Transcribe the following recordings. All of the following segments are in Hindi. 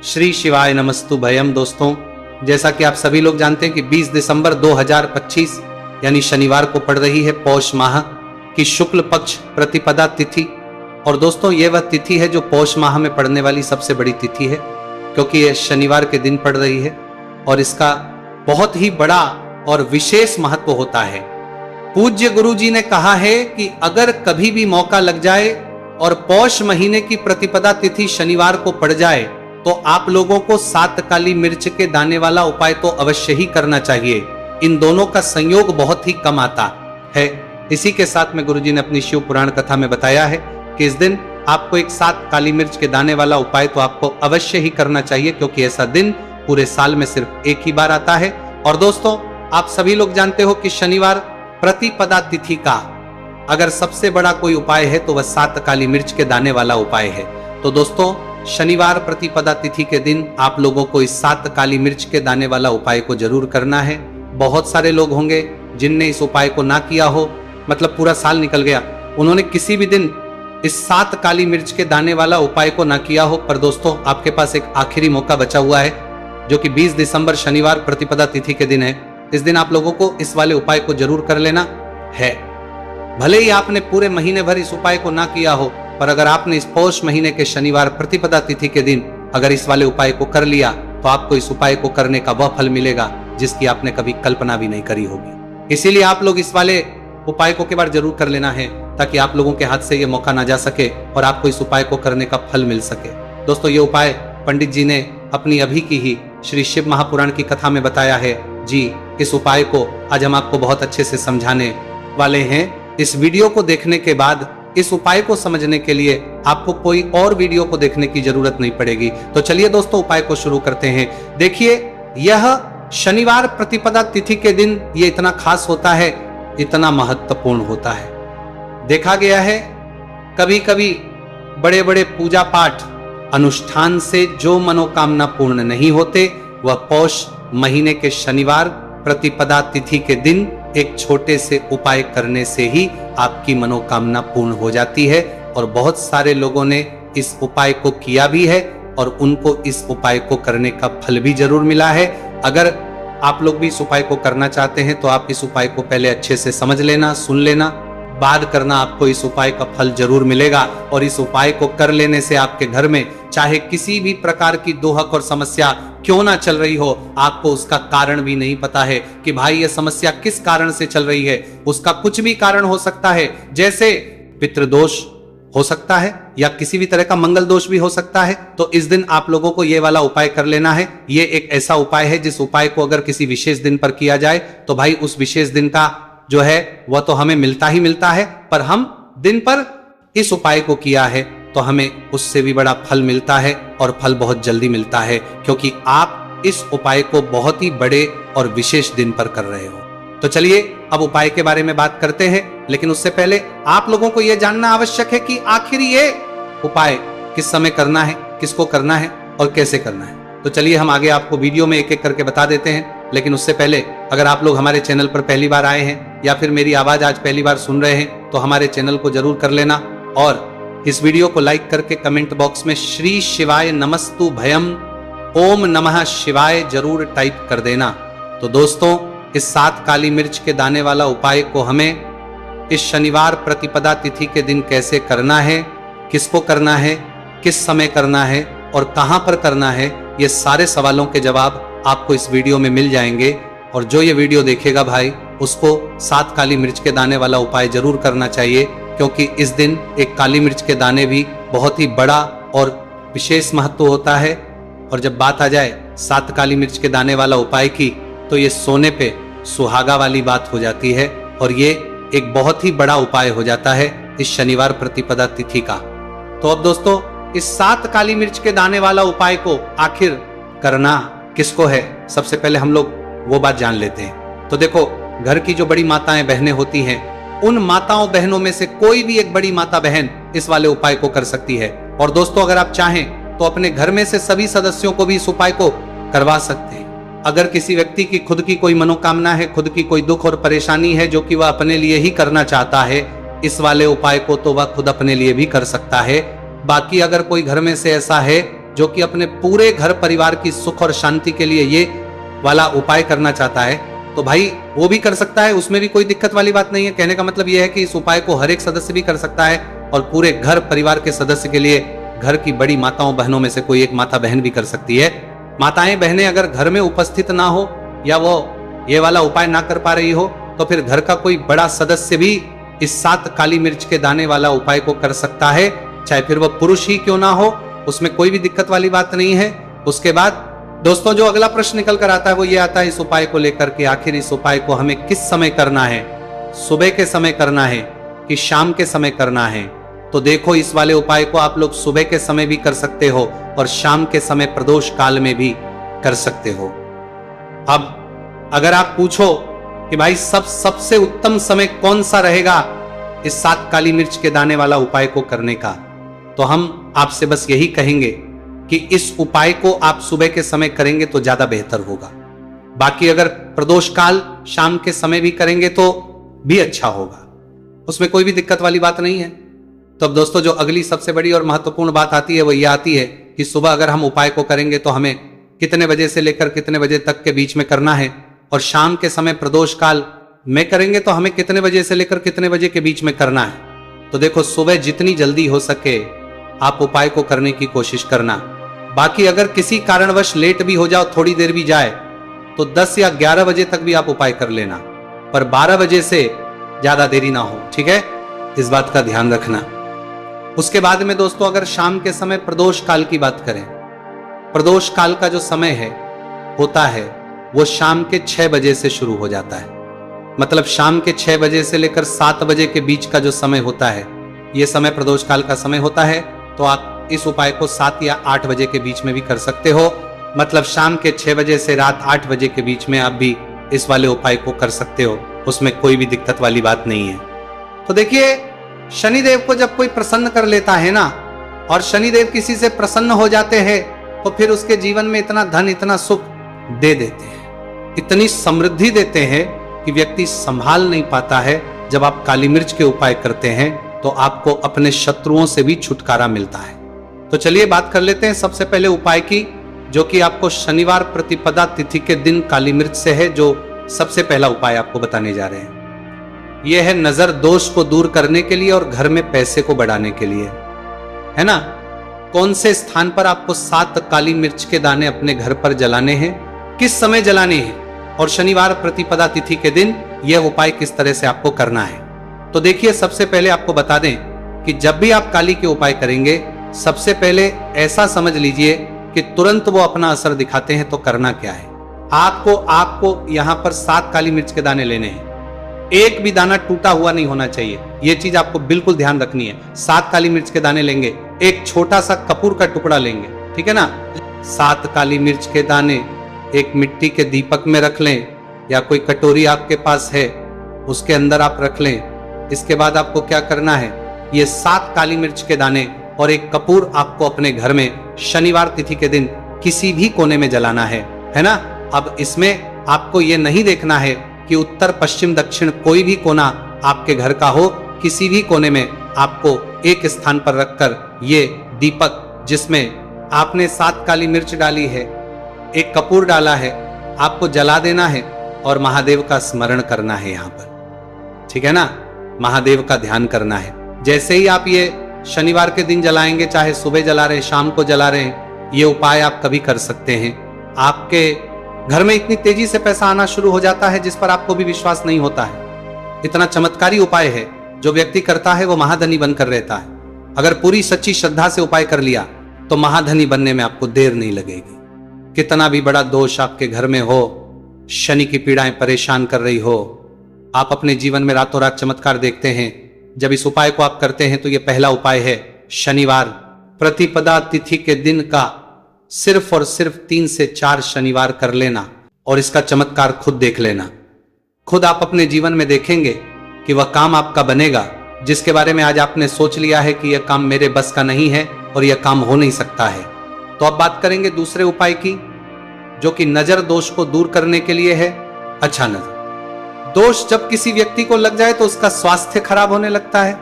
श्री शिवाय नमस्तु भयम। दोस्तों, जैसा कि आप सभी लोग जानते हैं कि 20 दिसंबर 2025 यानी शनिवार को पड़ रही है पौष माह की शुक्ल पक्ष प्रतिपदा तिथि। और दोस्तों, यह वह तिथि है जो पौष माह में पड़ने वाली सबसे बड़ी तिथि है, क्योंकि यह शनिवार के दिन पड़ रही है और इसका बहुत ही बड़ा और विशेष महत्व होता है। पूज्य गुरु जी ने कहा है कि अगर कभी भी मौका लग जाए और पौष महीने की प्रतिपदा तिथि शनिवार को पड़ जाए तो आप लोगों को 7 काली मिर्च के दाने वाला उपाय तो अवश्य ही करना चाहिए। इन दोनों का संयोग बहुत ही कम आता है। इसी के साथ में गुरुजी ने अपनी शिव पुराण कथा में बताया है कि इस दिन आपको एक 7 काली मिर्च के दाने वाला उपाय तो आपको अवश्य ही करना चाहिए, क्योंकि ऐसा दिन पूरे साल में सिर्फ एक ही बार आता है। और दोस्तों, आप सभी लोग जानते हो कि शनिवार प्रतिपदा तिथि का अगर सबसे बड़ा कोई उपाय है तो वह 7 काली मिर्च के दाने वाला उपाय है। तो दोस्तों, शनिवार प्रतिपदा तिथि के दिन आप लोगों को इस 7 काली मिर्च के दाने वाला उपाय को जरूर करना है। बहुत सारे लोग होंगे जिनने इस उपाय को ना किया हो, मतलब पूरा साल निकल गया, उन्होंने किसी भी दिन इस 7 काली मिर्च के दाने वाला उपाय को ना किया हो। पर दोस्तों, आपके पास एक आखिरी मौका बचा हुआ है, जो कि 20 दिसंबर शनिवार प्रतिपदा तिथि के दिन है। इस दिन आप लोगों को इस वाले उपाय को जरूर कर लेना है। भले ही आपने पूरे महीने भर इस उपाय को ना किया हो, पर अगर आपने इस पौष महीने के शनिवार प्रतिपदा तिथि के दिन अगर इस वाले उपाय को कर लिया तो आपको इस उपाय को करने का वह फल मिलेगा जिसकी आपने कभी कल्पना भी नहीं करी होगी। इसीलिए आप लोग इस वाले उपाय को के बार जरूर कर लेना है, ताकि आप लोगों के हाथ से यह मौका ना जा सके और आपको इस उपाय को करने का फल मिल सके। दोस्तों, ये उपाय पंडित जी ने अपनी अभी की ही श्री शिव महापुराण की कथा में बताया है। जी, इस उपाय को आज हम आपको बहुत अच्छे से समझाने वाले हैं। इस वीडियो को देखने के बाद इस उपाय को समझने के लिए आपको कोई और वीडियो को देखने की जरूरत नहीं पड़ेगी। तो चलिए दोस्तों, उपाय को शुरू करते हैं। देखिए, यह शनिवार प्रतिपदा तिथि के दिन ये इतना खास होता है, इतना महत्वपूर्ण होता है। देखा गया है कभी कभी बड़े बड़े पूजा पाठ अनुष्ठान से जो मनोकामना पूर्ण नहीं होते, वह पौष महीने के शनिवार प्रतिपदा तिथि के दिन एक छोटे से उपाय करने से ही आपकी मनोकामना पूर्ण हो जाती है। और बहुत सारे लोगों ने इस उपाय को किया भी है और उनको इस उपाय को करने का फल भी जरूर मिला है। अगर आप लोग भी इस उपाय को करना चाहते हैं तो आप इस उपाय को पहले अच्छे से समझ लेना, सुन लेना, बाद करना, आपको इस उपाय का फल जरूर मिलेगा। और इस उपाय को कर लेने से आपके घर में चाहे किसी भी प्रकार की दोहक और समस्या क्यों ना चल रही हो, आपको उसका कारण भी नहीं पता है कि भाई ये समस्या किस कारण से चल रही है। उसका कुछ भी कारण हो सकता है, जैसे पितृदोष हो सकता है या किसी भी तरह का मंगल दोष भी हो सकता है। तो इस दिन आप लोगों को ये वाला उपाय कर लेना है। ये एक ऐसा उपाय है जिस उपाय को अगर किसी विशेष दिन पर किया जाए तो भाई उस विशेष दिन का जो है वह तो हमें मिलता ही मिलता है, पर हम दिन पर इस उपाय को किया है तो हमें उससे भी बड़ा फल मिलता है और फल बहुत जल्दी मिलता है, क्योंकि आप इस उपाय को बहुत ही बड़े और विशेष दिन पर कर रहे हो। तो चलिए अब उपाय के बारे में बात करते हैं, लेकिन उससे पहले आप लोगों को यह जानना आवश्यक है कि आखिर ये उपाय किस समय करना है, किसको करना है और कैसे करना है। तो चलिए हम आगे आपको वीडियो में एक एक करके बता देते हैं। लेकिन उससे पहले अगर आप लोग हमारे चैनल पर पहली बार आए हैं या फिर मेरी आवाज आज पहली बार सुन रहे हैं तो हमारे चैनल को जरूर कर लेना और इस वीडियो को लाइक करके कमेंट बॉक्स में श्री शिवाय नमस्तु भयम ओम नमः शिवाय जरूर टाइप कर देना। तो दोस्तों, इस 7 काली मिर्च के दाने वाला उपाय को हमें इस शनिवार प्रतिपदा तिथि के दिन कैसे करना है, किसको करना है, किस समय करना है और कहां पर करना है, ये सारे सवालों के जवाब आपको इस वीडियो में मिल जाएंगे। और जो ये वीडियो देखेगा भाई, उसको 7 काली मिर्च के दाने वाला उपाय जरूर करना चाहिए, क्योंकि इस दिन एक काली मिर्च के दाने भी बहुत ही बड़ा और विशेष महत्व होता है। और जब बात आ जाए 7 काली मिर्च के दाने वाला उपाय की, तो ये सोने पे सुहागा वाली बात हो जाती है और ये एक बहुत ही बड़ा उपाय हो जाता है इस शनिवार प्रतिपदा तिथि का। तो अब दोस्तों, इस 7 काली मिर्च के दाने वाला उपाय को आखिर करना किसको है, सबसे पहले हम लोग वो बात जान लेते हैं। तो देखो, घर की जो बड़ी माताएं बहनें होती हैं, उन माताओं बहनों में से कोई भी एक बड़ी माता बहन इस वाले उपाय को कर सकती है। और दोस्तों, अगर आप चाहें तो अपने घर में से सभी सदस्यों को भी इस उपाय को करवा सकते हैं। अगर किसी व्यक्ति की खुद की कोई मनोकामना है, खुद की कोई दुख और परेशानी है जो कि वह अपने लिए ही करना चाहता है, इस वाले उपाय को तो वह खुद अपने लिए भी कर सकता है। बाकी अगर कोई घर में से ऐसा है जो कि अपने पूरे घर परिवार की सुख और शांति के लिए ये वाला उपाय करना चाहता है, तो भाई वो भी कर सकता है, उसमें भी कोई दिक्कत वाली बात नहीं है। कहने का मतलब यह है कि इस उपाय को हर एक सदस्य भी कर सकता है और पूरे घर परिवार के सदस्य के लिए घर की बड़ी माताओं बहनों में से कोई एक माता बहन भी कर सकती है। माताएं बहनें अगर घर में उपस्थित ना हो या वो ये वाला उपाय ना कर पा रही हो, तो फिर घर का कोई बड़ा सदस्य भी इस 7 काली मिर्च के दाने वाला उपाय को कर सकता है, चाहे फिर वो पुरुष ही क्यों ना हो, उसमें कोई भी दिक्कत वाली बात नहीं है। उसके बाद दोस्तों जो अगला प्रश्न निकल कर आता है वो ये आता है इस उपाय को लेकर के, आखिर इस उपाय को हमें किस समय करना है, सुबह के समय करना है कि शाम के समय करना है। तो देखो इस वाले उपाय को आप लोग सुबह के समय भी कर सकते हो और शाम के समय प्रदोष काल में भी कर सकते हो। अब अगर आप पूछो कि भाई सबसे उत्तम समय कौन सा रहेगा इस 7 काली मिर्च के दाने वाला उपाय को करने का, तो हम आपसे बस यही कहेंगे कि इस उपाय को आप सुबह के समय करेंगे तो ज्यादा बेहतर होगा। बाकी अगर प्रदोष काल शाम के समय भी करेंगे तो भी अच्छा होगा, उसमें कोई भी दिक्कत वाली बात नहीं है। तो अब दोस्तों जो अगली सबसे बड़ी और महत्वपूर्ण बात आती है वो ये आती है कि सुबह अगर हम उपाय को करेंगे तो हमें कितने बजे से लेकर कितने बजे तक के बीच में करना है, और शाम के समय प्रदोष काल में करेंगे तो हमें कितने बजे से लेकर कितने बजे के बीच में करना है। तो देखो सुबह जितनी जल्दी हो सके आप उपाय को करने की कोशिश करना। बाकी अगर किसी कारणवश लेट भी हो जाओ, थोड़ी देर भी जाए, तो 10 या 11 बजे तक भी आप उपाय कर लेना, पर 12 बजे से ज्यादा देरी ना हो, ठीक है, इस बात का ध्यान रखना। उसके बाद में दोस्तों अगर शाम के समय प्रदोष काल की बात करें, प्रदोष काल का जो समय है होता है वो शाम के 6 बजे से शुरू हो जाता है। मतलब शाम के 6 बजे से लेकर 7 बजे के बीच का जो समय होता है ये समय प्रदोष काल का समय होता है। तो आप इस उपाय को 7 या 8 बजे के बीच में भी कर सकते हो। मतलब शाम के 6 बजे से रात 8 बजे के बीच में आप भी इस वाले उपाय को कर सकते हो, उसमें कोई भी दिक्कत वाली बात नहीं है। तो देखिए शनिदेव को जब कोई प्रसन्न कर लेता है ना, और शनिदेव किसी से प्रसन्न हो जाते हैं तो फिर उसके जीवन में इतना धन इतना सुख दे देते हैं, इतनी समृद्धि देते हैं कि व्यक्ति संभाल नहीं पाता है। जब आप काली मिर्च के उपाय करते हैं तो आपको अपने शत्रुओं से भी छुटकारा मिलता है। तो चलिए बात कर लेते हैं सबसे पहले उपाय की, जो कि आपको शनिवार प्रतिपदा तिथि के दिन काली मिर्च से है। जो सबसे पहला उपाय आपको बताने जा रहे हैं यह है नजर दोष को दूर करने के लिए और घर में पैसे को बढ़ाने के लिए, है ना। कौन से स्थान पर आपको 7 काली मिर्च के दाने अपने घर पर जलाने हैं, किस समय जलाने हैं, और शनिवार प्रतिपदा तिथि के दिन यह उपाय किस तरह से आपको करना है। तो देखिए सबसे पहले आपको बता दें कि जब भी आप काली के उपाय करेंगे सबसे पहले ऐसा समझ लीजिए कि तुरंत वो अपना असर दिखाते हैं। तो करना क्या है, आपको यहां पर 7 काली मिर्च के दाने लेने हैं, एक भी दाना टूटा हुआ नहीं होना चाहिए, यह चीज आपको बिल्कुल ध्यान रखनी है। 7 काली मिर्च के दाने लेंगे, एक छोटा सा कपूर का टुकड़ा लेंगे, ठीक है ना। 7 काली मिर्च के दाने एक मिट्टी के दीपक में रख लें या कोई कटोरी आपके पास है उसके अंदर आप रख लें। इसके बाद आपको क्या करना है, ये 7 काली मिर्च के दाने और एक कपूर आपको अपने घर में शनिवार तिथि के दिन किसी भी कोने में जलाना है ना। अब इसमें आपको ये नहीं देखना है कि उत्तर पश्चिम दक्षिण कोई भी कोना आपके घर का हो, किसी भी कोने में आपको एक स्थान पर रखकर ये दीपक जिसमें आपने 7 काली मिर्च डाली है, एक कपूर डाला है, आपको जला देना है और महादेव का स्मरण करना है यहाँ पर, ठीक है ना। महादेव का ध्यान करना है। जैसे ही आप ये शनिवार के दिन जलाएंगे, चाहे सुबह जला रहे हैं शाम को जला रहे हैं, ये उपाय आप कभी कर सकते हैं। आपके घर में इतनी तेजी से पैसा आना शुरू हो जाता है जिस पर आपको भी विश्वास नहीं होता है। इतना चमत्कारी उपाय है, जो व्यक्ति करता है वो महाधनी बनकर रहता है। अगर पूरी सच्ची श्रद्धा से उपाय कर लिया तो महाधनी बनने में आपको देर नहीं लगेगी। कितना भी बड़ा दोष आपके घर में हो, शनि की पीड़ाएं परेशान कर रही हो, आप अपने जीवन में रातों रात चमत्कार देखते हैं। जब इस उपाय को आप करते हैं तो यह पहला उपाय है, शनिवार प्रतिपदा तिथि के दिन का सिर्फ और सिर्फ 3 से 4 शनिवार कर लेना और इसका चमत्कार खुद देख लेना। खुद आप अपने जीवन में देखेंगे कि वह काम आपका बनेगा जिसके बारे में आज आपने सोच लिया है कि यह काम मेरे बस का नहीं है और यह काम हो नहीं सकता है। तो अब बात करेंगे दूसरे उपाय की, जो कि नजर दोष को दूर करने के लिए है। अच्छा, नजर दोष जब किसी व्यक्ति को लग जाए तो उसका स्वास्थ्य खराब होने लगता है,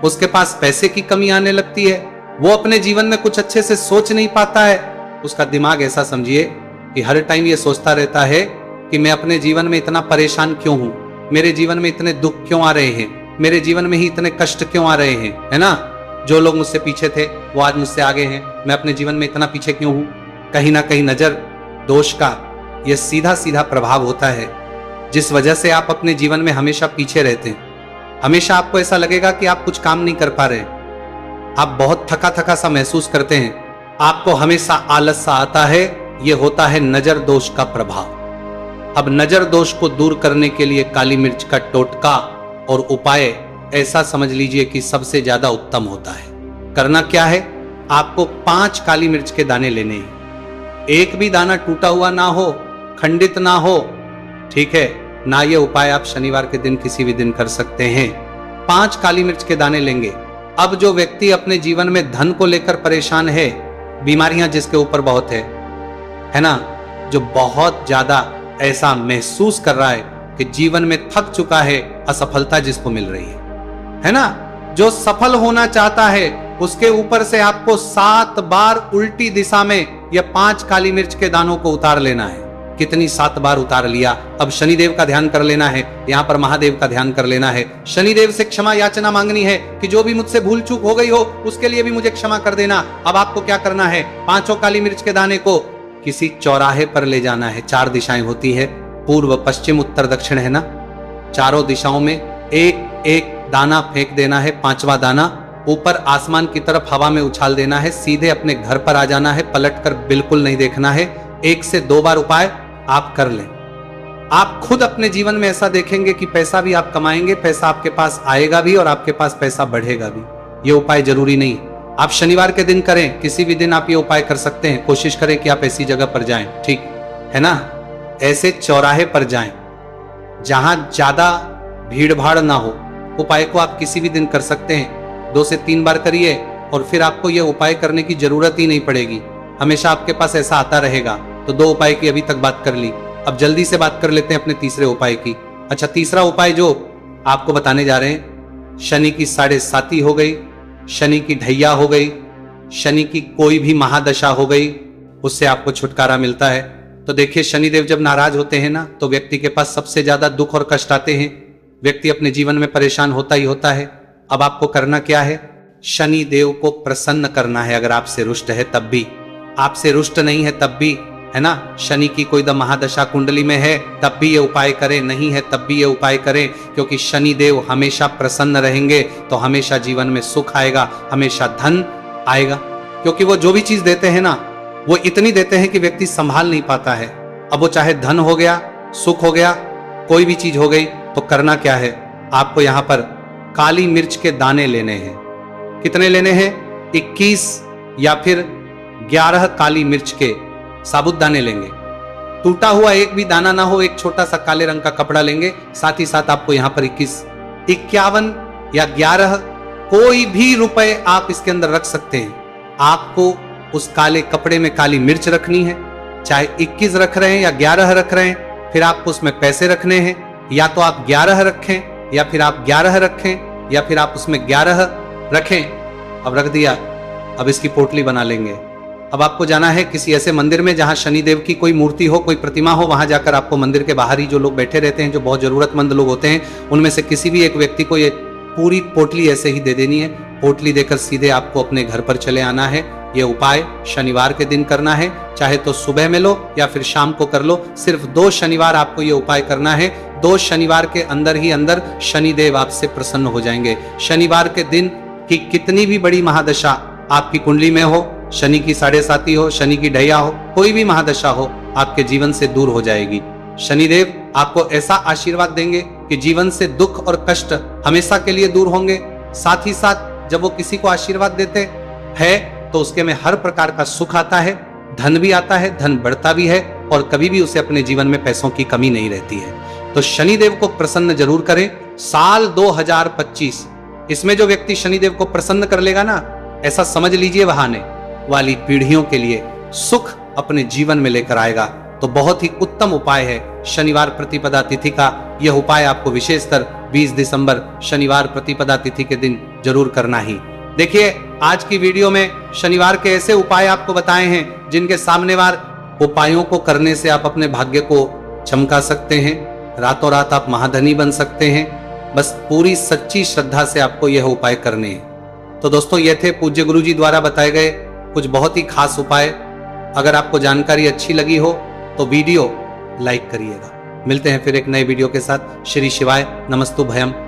उसके पास पैसे की कमी आने लगती है, वो अपने जीवन में कुछ अच्छे से सोच नहीं पाता है। उसका दिमाग ऐसा समझिए कि हर टाइम ये सोचता रहता है कि मैं अपने जीवन में इतना परेशान क्यों हूं, मेरे जीवन में इतने दुख क्यों आ रहे हैं, मेरे जीवन में ही इतने कष्ट क्यों आ रहे हैं, है ना। जो लोग मुझसे पीछे थे वो आज मुझसे आगे हैं, मैं अपने जीवन में इतना पीछे क्यों हूं। कहीं ना कहीं नजर दोष का यह सीधा सीधा प्रभाव होता है, जिस वजह से आप अपने जीवन में हमेशा पीछे रहते हैं। हमेशा आपको ऐसा लगेगा कि आप कुछ काम नहीं कर पा रहे, आप बहुत थका थका सा महसूस करते हैं, आपको हमेशा आलस सा आता है। यह होता है नजर दोष का प्रभाव। अब नजर दोष को दूर करने के लिए काली मिर्च का टोटका और उपाय ऐसा समझ लीजिए कि सबसे ज्यादा उत्तम होता है। करना क्या है, आपको 5 काली मिर्च के दाने लेने हैं। एक भी दाना टूटा हुआ ना हो, खंडित ना हो, ठीक है ना। ये उपाय आप शनिवार के दिन किसी भी दिन कर सकते हैं। 5 काली मिर्च के दाने लेंगे। अब जो व्यक्ति अपने जीवन में धन को लेकर परेशान है, बीमारियां जिसके ऊपर बहुत है ना, जो बहुत ज्यादा ऐसा महसूस कर रहा है कि जीवन में थक चुका है, असफलता जिसको मिल रही है ना, जो सफल होना चाहता है, उसके ऊपर से आपको 7 बार उल्टी दिशा में यह 5 काली मिर्च के दानों को उतार लेना है। कितनी 7 बार उतार लिया। अब शनिदेव का ध्यान कर लेना है, यहां पर महादेव का ध्यान कर लेना है। शनिदेव से क्षमा याचना मांगनी है कि जो भी मुझसे भूल चूक हो गई हो उसके लिए भी मुझे क्षमा कर देना। अब आपको क्या करना है, 5 काली मिर्च के दाने को किसी चौराहे पर ले जाना है। 4 दिशाएं होती है, पूर्व पश्चिम उत्तर दक्षिण, है ना। चारों दिशाओं में एक एक दाना फेंक देना है। 5वां दाना ऊपर आसमान की तरफ हवा में उछाल देना है। सीधे अपने घर पर आ जाना है, पलट कर बिल्कुल नहीं देखना है। 1 से 2 बार उपाय आप कर लें। आप खुद अपने जीवन में ऐसा देखेंगे कि पैसा भी आप कमाएंगे, पैसा आपके पास आएगा भी और आपके पास पैसा बढ़ेगा भी। ये उपाय जरूरी नहीं, आप शनिवार के दिन करें, किसी भी दिन आप ये उपाय कर सकते हैं। कोशिश करें कि आप ऐसी जगह पर जाएं, ठीक है ना। ऐसे चौराहे पर जाएं जहां ज्यादा भीड़ भाड़ ना हो। उपाय को आप किसी भी दिन कर सकते हैं। 2 से 3 बार करिए और फिर आपको यह उपाय करने की जरूरत ही नहीं पड़ेगी, हमेशा आपके पास ऐसा आता रहेगा। तो 2 उपाय की अभी तक बात कर ली। अब जल्दी से बात कर लेते हैं अपने तीसरे उपाय की। अच्छा, तीसरा उपाय जो आपको बताने जा रहे हैं, शनि की 7.5 हो गई, शनि की ढैया हो गई, शनि की कोई भी महादशा हो गई, उससे आपको छुटकारा मिलता है। तो देखिए, शनिदेव जब नाराज होते हैं ना, तो व्यक्ति के पास सबसे ज्यादा दुख और कष्ट आते हैं। व्यक्ति अपने जीवन में परेशान होता ही होता है। अब आपको करना क्या है, शनि देव को प्रसन्न करना है। अगर आपसे रुष्ट है तब भी, आपसे रुष्ट नहीं है तब भी, है ना। शनि की कोई महादशा कुंडली में है तब भी ये उपाय करें, नहीं है तब भी ये उपाय करें, क्योंकि शनि देव हमेशा प्रसन्न रहेंगे तो हमेशा जीवन में सुख आएगा, हमेशा धन आएगा। क्योंकि वो जो भी चीज देते हैं ना, वो इतनी देते हैं कि व्यक्ति संभाल नहीं पाता है। अब वो चाहे धन हो गया, सुख हो गया, कोई भी चीज हो गई, तो करना क्या है, आपको यहां पर काली मिर्च के दाने लेने हैं। कितने लेने हैं, 21 या फिर 11 काली मिर्च के साबुत दाने लेंगे। टूटा हुआ एक भी दाना ना हो, एक छोटा सा काले रंग का कपड़ा लेंगे। साथ ही साथ आपको यहां पर 21, 51 या 11 कोई भी रुपए आप इसके अंदर रख सकते हैं। आपको उस काले कपड़े में काली मिर्च रखनी है, चाहे 21 रख रहे हैं या 11 रख रहे हैं। फिर आपको उसमें पैसे रखने हैं, या तो आप 11 रखें या फिर आप 11 रखें या फिर आप उसमें 11 रखें। अब रख दिया, अब इसकी पोटली बना लेंगे। अब आपको जाना है किसी ऐसे मंदिर में जहां शनिदेव की कोई मूर्ति हो, कोई प्रतिमा हो। वहां जाकर आपको मंदिर के बाहर ही जो लोग बैठे रहते हैं, जो बहुत जरूरतमंद लोग होते हैं, उनमें से किसी भी एक व्यक्ति को ये पूरी पोटली ऐसे ही दे देनी है। पोटली देकर सीधे आपको अपने घर पर चले आना है। ये उपाय शनिवार के दिन करना है, चाहे तो सुबह में लो या फिर शाम को कर लो। सिर्फ 2 शनिवार आपको ये उपाय करना है। 2 शनिवार के अंदर ही अंदर शनिदेव आपसे प्रसन्न हो जाएंगे। शनिवार के दिन की कितनी भी बड़ी महादशा आपकी कुंडली में हो, शनि की 7.5 हो, शनि की ढैया हो, कोई भी महादशा हो, आपके जीवन से दूर हो जाएगी। शनिदेव आपको ऐसा आशीर्वाद देंगे कि जीवन से दुख और कष्ट हमेशा के लिए दूर होंगे। साथ ही साथ जब वो किसी को आशीर्वाद देते हैं तो उसके में हर प्रकार का सुख आता है, धन भी आता है, धन बढ़ता भी है और कभी भी उसे अपने जीवन में पैसों की कमी नहीं रहती है। तो शनिदेव को प्रसन्न जरूर करें। साल 2025, इसमें जो व्यक्ति शनिदेव को प्रसन्न कर लेगा ना, ऐसा समझ लीजिए वह आने वाली पीढ़ियों के लिए सुख अपने जीवन में लेकर आएगा। तो बहुत ही उत्तम उपाय है शनिवार प्रतिपदा तिथि का। यह उपाय आपको विशेषकर 20 दिसंबर शनिवार प्रतिपदा तिथि के दिन जरूर करना ही। देखिए, आज की वीडियो में शनिवार के ऐसे उपाय आपको बताए हैं जिनके सामनेवार उपायों को करने से आप अपने भाग्य को चमका सकते हैं, रातों रात आप महाधनी बन सकते हैं। बस पूरी सच्ची श्रद्धा से आपको यह उपाय करने हैं। तो दोस्तों, ये थे पूज्य गुरु जी द्वारा बताए गए कुछ बहुत ही खास उपाय। अगर आपको जानकारी अच्छी लगी हो तो वीडियो लाइक करिएगा। मिलते हैं फिर एक नए वीडियो के साथ। श्री शिवाय नमस्तु भयम।